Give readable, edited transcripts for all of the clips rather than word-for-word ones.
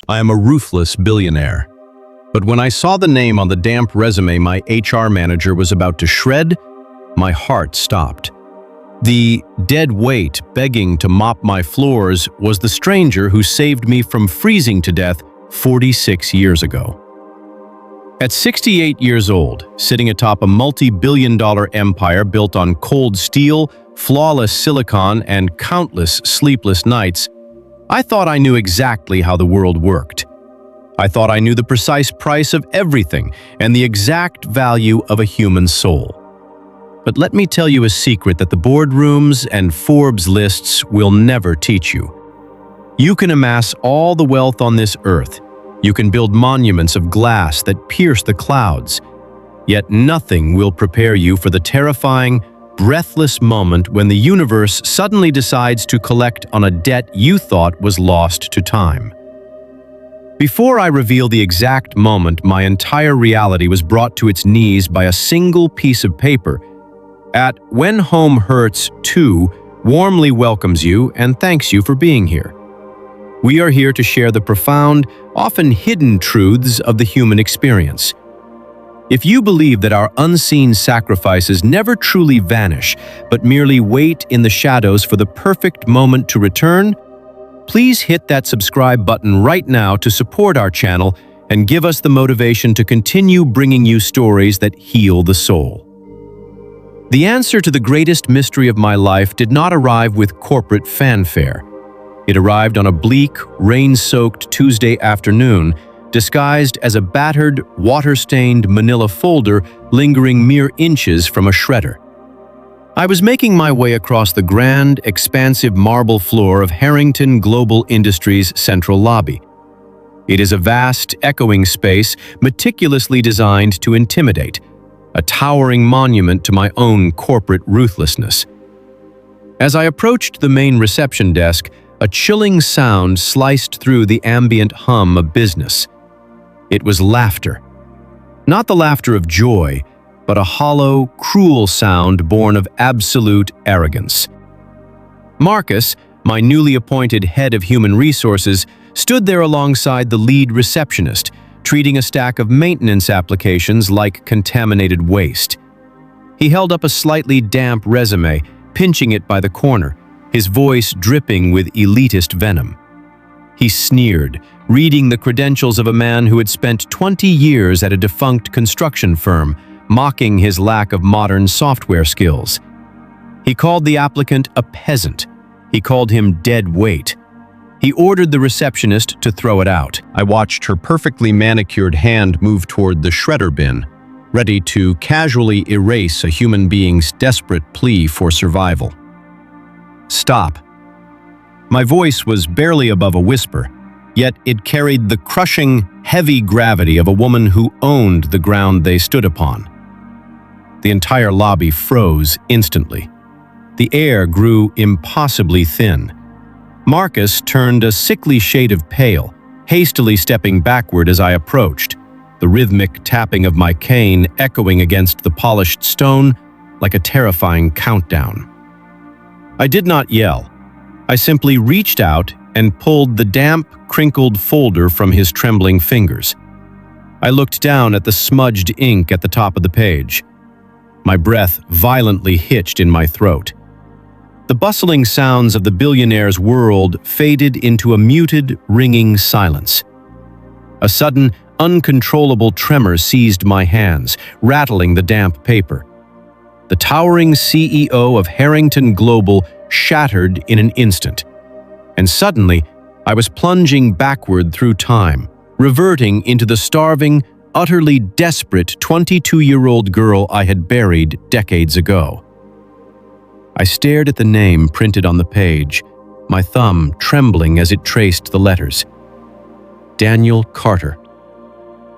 I am a ruthless billionaire. But when I saw the name on the damp resume my HR manager was about to shred, my heart stopped. The dead weight begging to mop my floors was the stranger who saved me from freezing to death 46 years ago. At 68 years old, sitting atop a multi-billion-dollar empire built on cold steel, flawless silicon, and countless sleepless nights, I thought I knew exactly how the world worked. I thought I knew the precise price of everything and the exact value of a human soul. But let me tell you a secret that the boardrooms and Forbes lists will never teach you. You can amass all the wealth on this earth. You can build monuments of glass that pierce the clouds. Yet nothing will prepare you for the terrifying, breathless moment when the universe suddenly decides to collect on a debt you thought was lost to time. Before I reveal the exact moment my entire reality was brought to its knees by a single piece of paper, at When Home Hurts 2 warmly welcomes you and thanks you for being here. We are here to share the profound, often hidden truths of the human experience. If you believe that our unseen sacrifices never truly vanish, but merely wait in the shadows for the perfect moment to return, please hit that subscribe button right now to support our channel and give us the motivation to continue bringing you stories that heal the soul. The answer to the greatest mystery of my life did not arrive with corporate fanfare. It arrived on a bleak, rain-soaked Tuesday afternoon, disguised as a battered, water-stained manila folder lingering mere inches from a shredder. I was making my way across the grand, expansive marble floor of Harrington Global Industries' central lobby. It is a vast, echoing space meticulously designed to intimidate, a towering monument to my own corporate ruthlessness. As I approached the main reception desk, a chilling sound sliced through the ambient hum of business. It was laughter. Not the laughter of joy, but a hollow, cruel sound born of absolute arrogance. Marcus, my newly appointed head of human resources, stood there alongside the lead receptionist, treating a stack of maintenance applications like contaminated waste. He held up a slightly damp resume, pinching it by the corner, his voice dripping with elitist venom. He sneered, reading the credentials of a man who had spent 20 years at a defunct construction firm, mocking his lack of modern software skills. He called the applicant a peasant. He called him dead weight. He ordered the receptionist to throw it out. I watched her perfectly manicured hand move toward the shredder bin, ready to casually erase a human being's desperate plea for survival. Stop. My voice was barely above a whisper, yet it carried the crushing, heavy gravity of a woman who owned the ground they stood upon. The entire lobby froze instantly. The air grew impossibly thin. Marcus turned a sickly shade of pale, hastily stepping backward as I approached, the rhythmic tapping of my cane echoing against the polished stone like a terrifying countdown. I did not yell. I simply reached out and pulled the damp, crinkled folder from his trembling fingers. I looked down at the smudged ink at the top of the page. My breath violently hitched in my throat. The bustling sounds of the billionaire's world faded into a muted, ringing silence. A sudden, uncontrollable tremor seized my hands, rattling the damp paper. The towering CEO of Harrington Global shattered in an instant. And suddenly, I was plunging backward through time, reverting into the starving, utterly desperate 22-year-old girl I had buried decades ago. I stared at the name printed on the page, my thumb trembling as it traced the letters. Daniel Carter.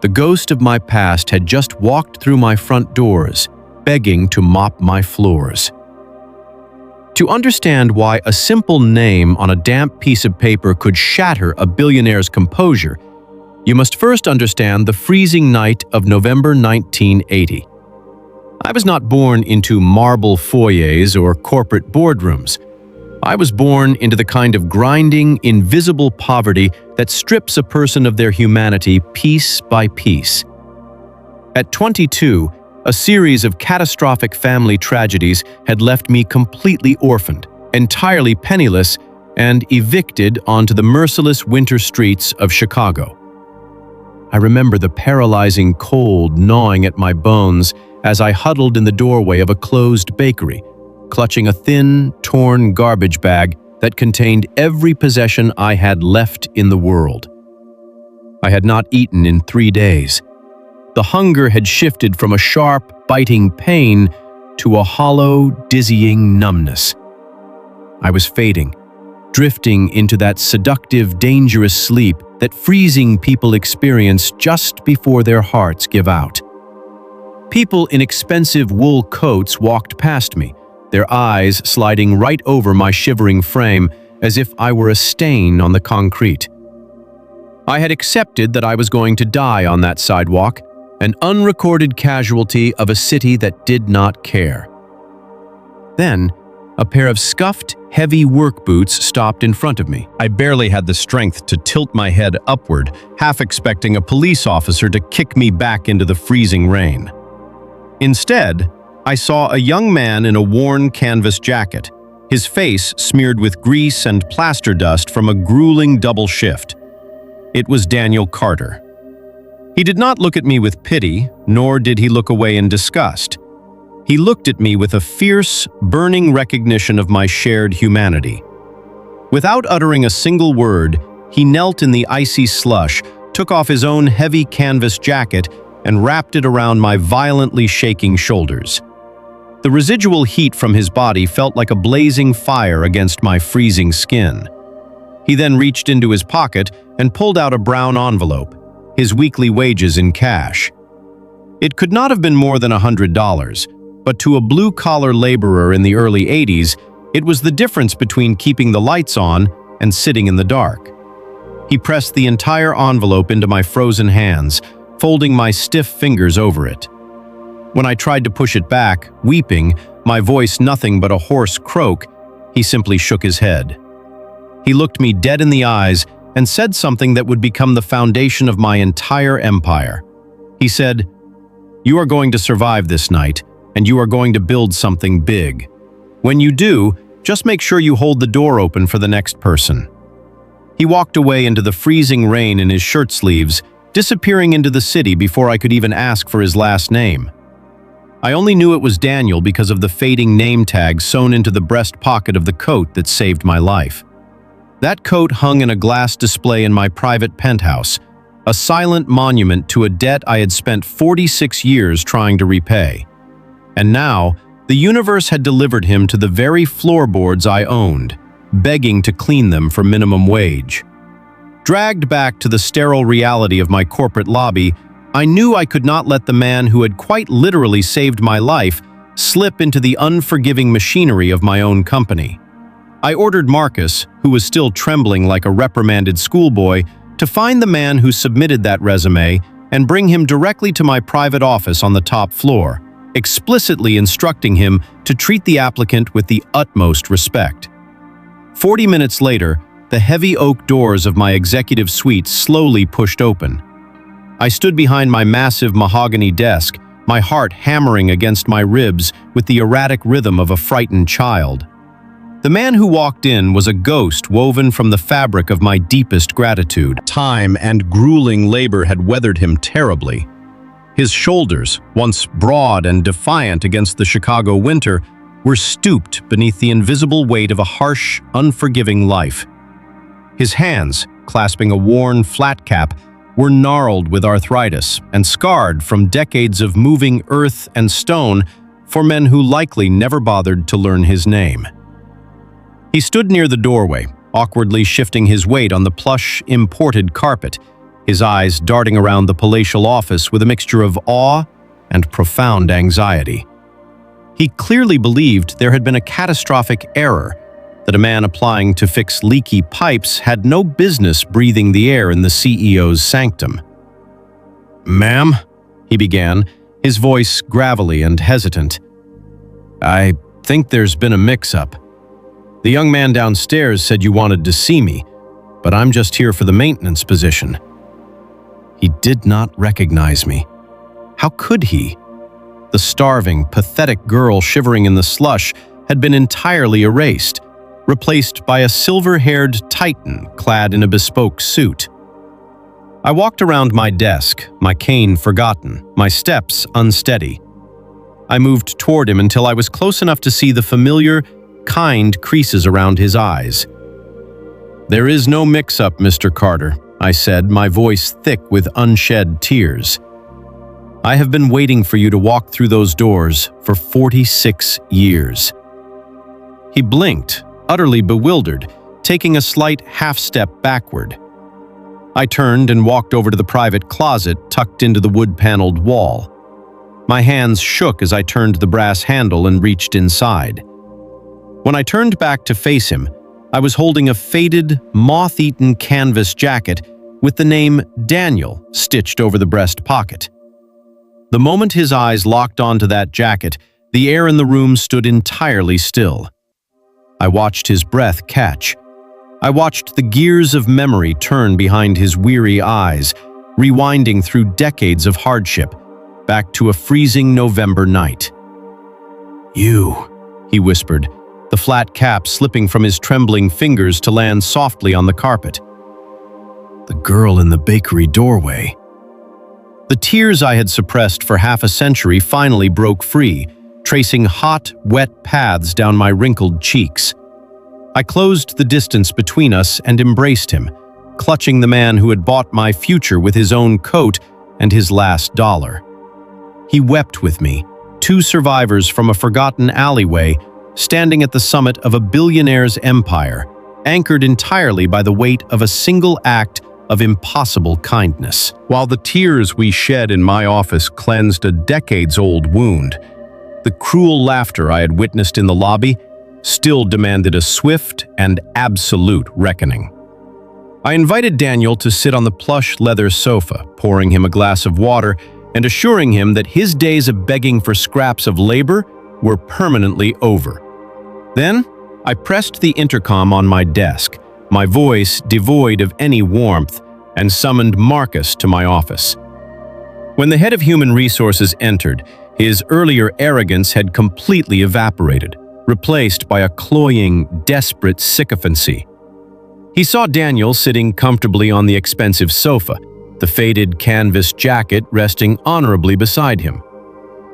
The ghost of my past had just walked through my front doors, begging to mop my floors. To understand why a simple name on a damp piece of paper could shatter a billionaire's composure, you must first understand the freezing night of November 1980. I was not born into marble foyers or corporate boardrooms. I was born into the kind of grinding, invisible poverty that strips a person of their humanity piece by piece. At 22, a series of catastrophic family tragedies had left me completely orphaned, entirely penniless, and evicted onto the merciless winter streets of Chicago. I remember the paralyzing cold gnawing at my bones as I huddled in the doorway of a closed bakery, clutching a thin, torn garbage bag that contained every possession I had left in the world. I had not eaten in 3 days. The hunger had shifted from a sharp, biting pain to a hollow, dizzying numbness. I was fading, drifting into that seductive, dangerous sleep that freezing people experience just before their hearts give out. People in expensive wool coats walked past me, their eyes sliding right over my shivering frame as if I were a stain on the concrete. I had accepted that I was going to die on that sidewalk, an unrecorded casualty of a city that did not care. Then, a pair of scuffed, heavy work boots stopped in front of me. I barely had the strength to tilt my head upward, half expecting a police officer to kick me back into the freezing rain. Instead, I saw a young man in a worn canvas jacket, his face smeared with grease and plaster dust from a grueling double shift. It was Daniel Carter. He did not look at me with pity, nor did he look away in disgust. He looked at me with a fierce, burning recognition of my shared humanity. Without uttering a single word, he knelt in the icy slush, took off his own heavy canvas jacket, and wrapped it around my violently shaking shoulders. The residual heat from his body felt like a blazing fire against my freezing skin. He then reached into his pocket and pulled out a brown envelope, his weekly wages in cash. It could not have been more than $100, but to a blue-collar laborer in the early 80s, it was the difference between keeping the lights on and sitting in the dark. He pressed the entire envelope into my frozen hands, folding my stiff fingers over it. When I tried to push it back, weeping, my voice nothing but a hoarse croak, he simply shook his head. He looked me dead in the eyes and said something that would become the foundation of my entire empire. He said, "You are going to survive this night, and you are going to build something big. When you do, just make sure you hold the door open for the next person." He walked away into the freezing rain in his shirt sleeves, disappearing into the city before I could even ask for his last name. I only knew it was Daniel because of the fading name tag sewn into the breast pocket of the coat that saved my life. That coat hung in a glass display in my private penthouse, a silent monument to a debt I had spent 46 years trying to repay. And now, the universe had delivered him to the very floorboards I owned, begging to clean them for minimum wage. Dragged back to the sterile reality of my corporate lobby, I knew I could not let the man who had quite literally saved my life slip into the unforgiving machinery of my own company. I ordered Marcus, who was still trembling like a reprimanded schoolboy, to find the man who submitted that resume and bring him directly to my private office on the top floor, explicitly instructing him to treat the applicant with the utmost respect. 40 minutes later, the heavy oak doors of my executive suite slowly pushed open. I stood behind my massive mahogany desk, my heart hammering against my ribs with the erratic rhythm of a frightened child. The man who walked in was a ghost woven from the fabric of my deepest gratitude. Time and grueling labor had weathered him terribly. His shoulders, once broad and defiant against the Chicago winter, were stooped beneath the invisible weight of a harsh, unforgiving life. His hands, clasping a worn flat cap, were gnarled with arthritis and scarred from decades of moving earth and stone for men who likely never bothered to learn his name. He stood near the doorway, awkwardly shifting his weight on the plush, imported carpet, his eyes darting around the palatial office with a mixture of awe and profound anxiety. He clearly believed there had been a catastrophic error, that a man applying to fix leaky pipes had no business breathing the air in the CEO's sanctum. "Ma'am," he began, his voice gravelly and hesitant. "I think there's been a mix-up. The young man downstairs said you wanted to see me, but I'm just here for the maintenance position." He did not recognize me. How could he? The starving, pathetic girl shivering in the slush had been entirely erased, replaced by a silver-haired titan clad in a bespoke suit. I walked around my desk, my cane forgotten, my steps unsteady. I moved toward him until I was close enough to see the familiar, kind creases around his eyes. "There is no mix-up, Mr. Carter," I said, my voice thick with unshed tears. "I have been waiting for you to walk through those doors for 46 years." He blinked, utterly bewildered, taking a slight half-step backward. I turned and walked over to the private closet tucked into the wood-paneled wall. My hands shook as I turned the brass handle and reached inside. When I turned back to face him, I was holding a faded, moth-eaten canvas jacket with the name Daniel stitched over the breast pocket. The moment his eyes locked onto that jacket, the air in the room stood entirely still. I watched his breath catch. I watched the gears of memory turn behind his weary eyes, rewinding through decades of hardship, back to a freezing November night. "You," he whispered, the flat cap slipping from his trembling fingers to land softly on the carpet. "The girl in the bakery doorway." The tears I had suppressed for half a century finally broke free, tracing hot, wet paths down my wrinkled cheeks. I closed the distance between us and embraced him, clutching the man who had bought my future with his own coat and his last dollar. He wept with me, two survivors from a forgotten alleyway, standing at the summit of a billionaire's empire, anchored entirely by the weight of a single act of impossible kindness. While the tears we shed in my office cleansed a decades-old wound, the cruel laughter I had witnessed in the lobby still demanded a swift and absolute reckoning. I invited Daniel to sit on the plush leather sofa, pouring him a glass of water and assuring him that his days of begging for scraps of labor were permanently over. Then, I pressed the intercom on my desk, my voice devoid of any warmth, and summoned Marcus to my office. When the head of human resources entered, his earlier arrogance had completely evaporated, replaced by a cloying, desperate sycophancy. He saw Daniel sitting comfortably on the expensive sofa, the faded canvas jacket resting honorably beside him.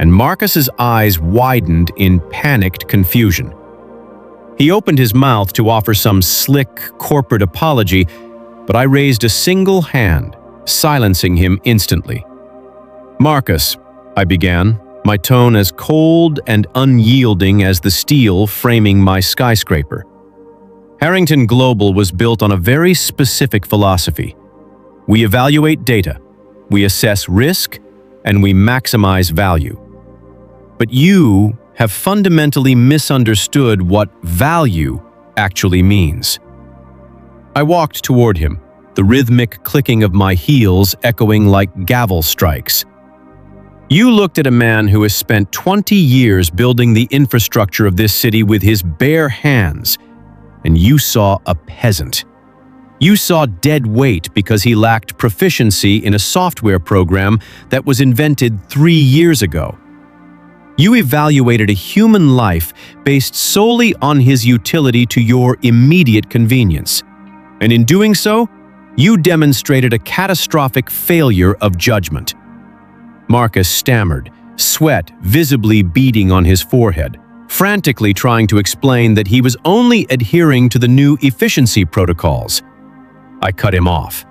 And Marcus's eyes widened in panicked confusion. He opened his mouth to offer some slick corporate apology, but I raised a single hand, silencing him instantly. "Marcus," I began, my tone as cold and unyielding as the steel framing my skyscraper. Harrington Global was built on a very specific philosophy. We evaluate data, we assess risk, and we maximize value. But you have fundamentally misunderstood what value actually means. I walked toward him, the rhythmic clicking of my heels echoing like gavel strikes. You looked at a man who has spent 20 years building the infrastructure of this city with his bare hands, and you saw a peasant. You saw dead weight because he lacked proficiency in a software program that was invented 3 years ago. You evaluated a human life based solely on his utility to your immediate convenience. And in doing so, you demonstrated a catastrophic failure of judgment. Marcus stammered, sweat visibly beading on his forehead, frantically trying to explain that he was only adhering to the new efficiency protocols. I cut him off.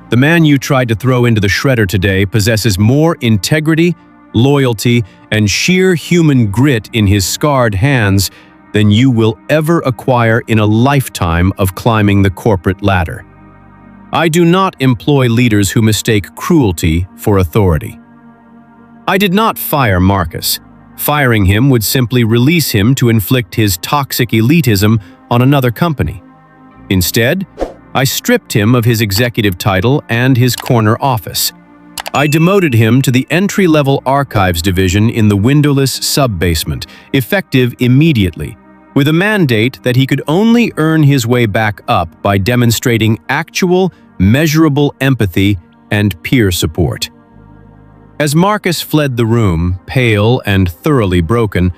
"The man you tried to throw into the shredder today possesses more integrity, loyalty, and sheer human grit in his scarred hands than you will ever acquire in a lifetime of climbing the corporate ladder. I do not employ leaders who mistake cruelty for authority." I did not fire Marcus. Firing him would simply release him to inflict his toxic elitism on another company. Instead, I stripped him of his executive title and his corner office. I demoted him to the entry-level archives division in the windowless sub-basement, effective immediately, with a mandate that he could only earn his way back up by demonstrating actual, measurable empathy and peer support. As Marcus fled the room, pale and thoroughly broken,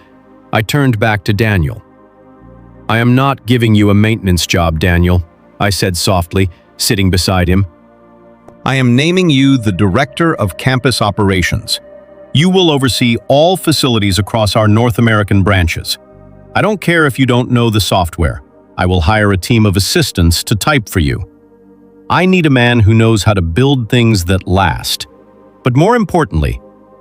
I turned back to Daniel. "I am not giving you a maintenance job, Daniel," I said softly, sitting beside him. "I am naming you the Director of Campus Operations. You will oversee all facilities across our North American branches. I don't care if you don't know the software. I will hire a team of assistants to type for you. I need a man who knows how to build things that last. But more importantly,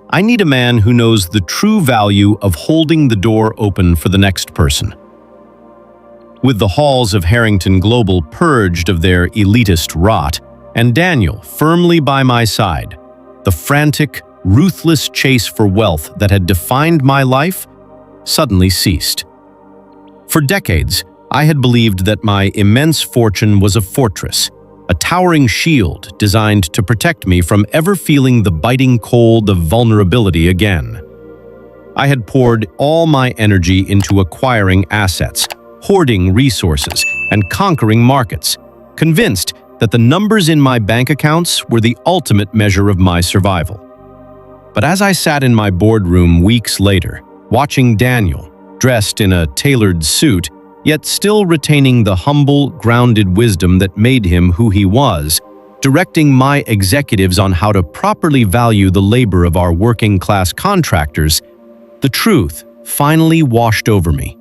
I need a man who knows the true value of holding the door open for the next person." With the halls of Harrington Global purged of their elitist rot, and Daniel firmly by my side, the frantic, ruthless chase for wealth that had defined my life suddenly ceased. For decades, I had believed that my immense fortune was a fortress, a towering shield designed to protect me from ever feeling the biting cold of vulnerability again. I had poured all my energy into acquiring assets, hoarding resources, and conquering markets, convinced that the numbers in my bank accounts were the ultimate measure of my survival. But as I sat in my boardroom weeks later, watching Daniel, dressed in a tailored suit, yet still retaining the humble, grounded wisdom that made him who he was, directing my executives on how to properly value the labor of our working-class contractors, the truth finally washed over me.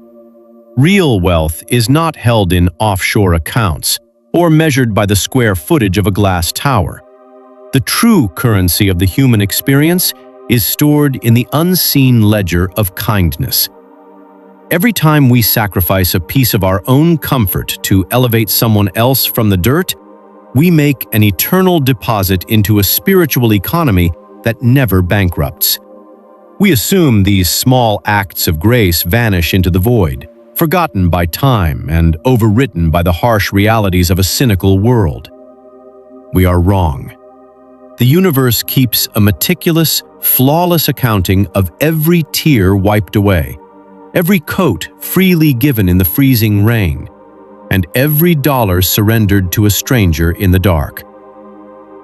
Real wealth is not held in offshore accounts or measured by the square footage of a glass tower. The true currency of the human experience is stored in the unseen ledger of kindness. Every time we sacrifice a piece of our own comfort to elevate someone else from the dirt, we make an eternal deposit into a spiritual economy that never bankrupts. We assume these small acts of grace vanish into the void, forgotten by time and overwritten by the harsh realities of a cynical world. We are wrong. The universe keeps a meticulous, flawless accounting of every tear wiped away, every coat freely given in the freezing rain, and every dollar surrendered to a stranger in the dark.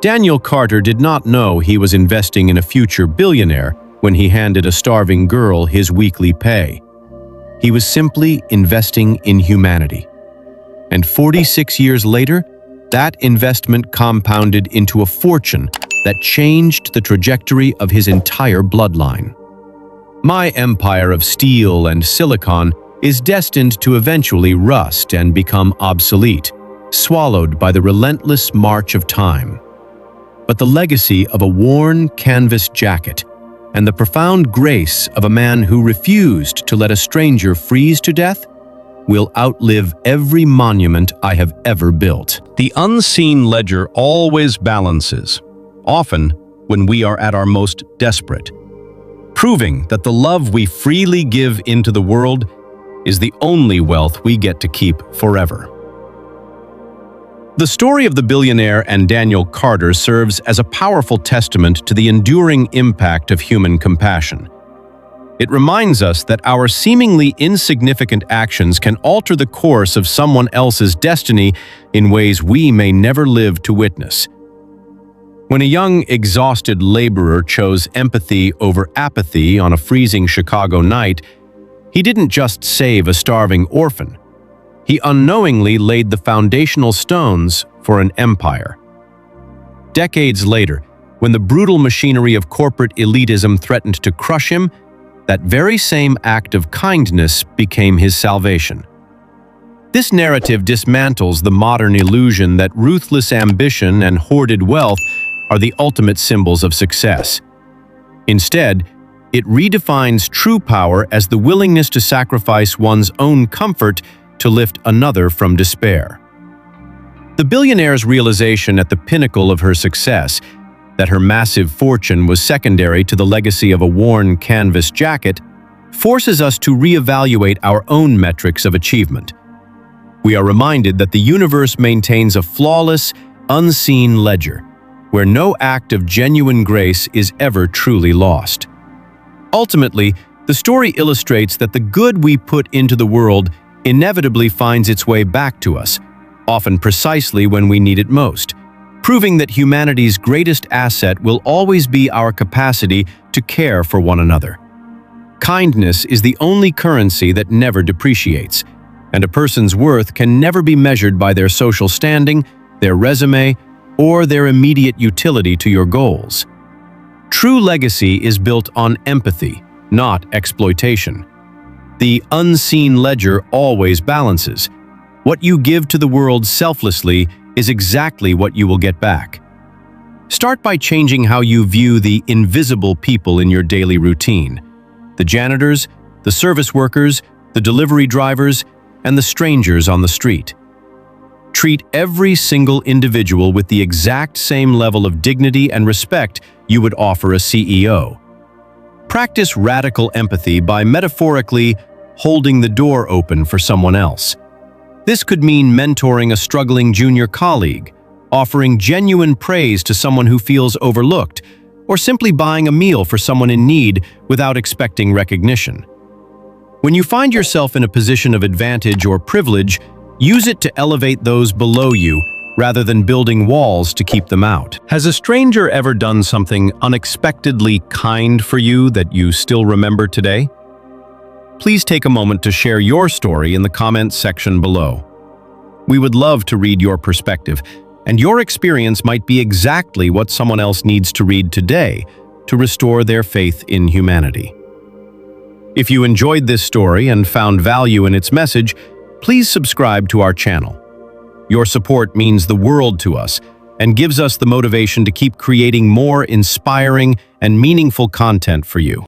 Daniel Carter did not know he was investing in a future billionaire when he handed a starving girl his weekly pay. He was simply investing in humanity. And 46 years later, that investment compounded into a fortune that changed the trajectory of his entire bloodline. My empire of steel and silicon is destined to eventually rust and become obsolete, swallowed by the relentless march of time. But the legacy of a worn canvas jacket and the profound grace of a man who refused to let a stranger freeze to death will outlive every monument I have ever built. The unseen ledger always balances, often when we are at our most desperate, proving that the love we freely give into the world is the only wealth we get to keep forever. The story of the billionaire and Daniel Carter serves as a powerful testament to the enduring impact of human compassion. It reminds us that our seemingly insignificant actions can alter the course of someone else's destiny in ways we may never live to witness. When a young, exhausted laborer chose empathy over apathy on a freezing Chicago night, he didn't just save a starving orphan. He unknowingly laid the foundational stones for an empire. Decades later, when the brutal machinery of corporate elitism threatened to crush him, that very same act of kindness became his salvation. This narrative dismantles the modern illusion that ruthless ambition and hoarded wealth are the ultimate symbols of success. Instead, it redefines true power as the willingness to sacrifice one's own comfort to lift another from despair. The billionaire's realization at the pinnacle of her success, that her massive fortune was secondary to the legacy of a worn canvas jacket, forces us to reevaluate our own metrics of achievement. We are reminded that the universe maintains a flawless, unseen ledger, where no act of genuine grace is ever truly lost. Ultimately, the story illustrates that the good we put into the world inevitably finds its way back to us, often precisely when we need it most, proving that humanity's greatest asset will always be our capacity to care for one another. Kindness is the only currency that never depreciates, and a person's worth can never be measured by their social standing, their resume, or their immediate utility to your goals. True legacy is built on empathy, not exploitation. The unseen ledger always balances. What you give to the world selflessly is exactly what you will get back. Start by changing how you view the invisible people in your daily routine. The janitors, the service workers, the delivery drivers, and the strangers on the street. Treat every single individual with the exact same level of dignity and respect you would offer a CEO. Practice radical empathy by metaphorically holding the door open for someone else. This could mean mentoring a struggling junior colleague, offering genuine praise to someone who feels overlooked, or simply buying a meal for someone in need without expecting recognition. When you find yourself in a position of advantage or privilege, use it to elevate those below you rather than building walls to keep them out. Has a stranger ever done something unexpectedly kind for you that you still remember today? Please take a moment to share your story in the comments section below. We would love to read your perspective, and your experience might be exactly what someone else needs to read today to restore their faith in humanity. If you enjoyed this story and found value in its message, please subscribe to our channel. Your support means the world to us and gives us the motivation to keep creating more inspiring and meaningful content for you.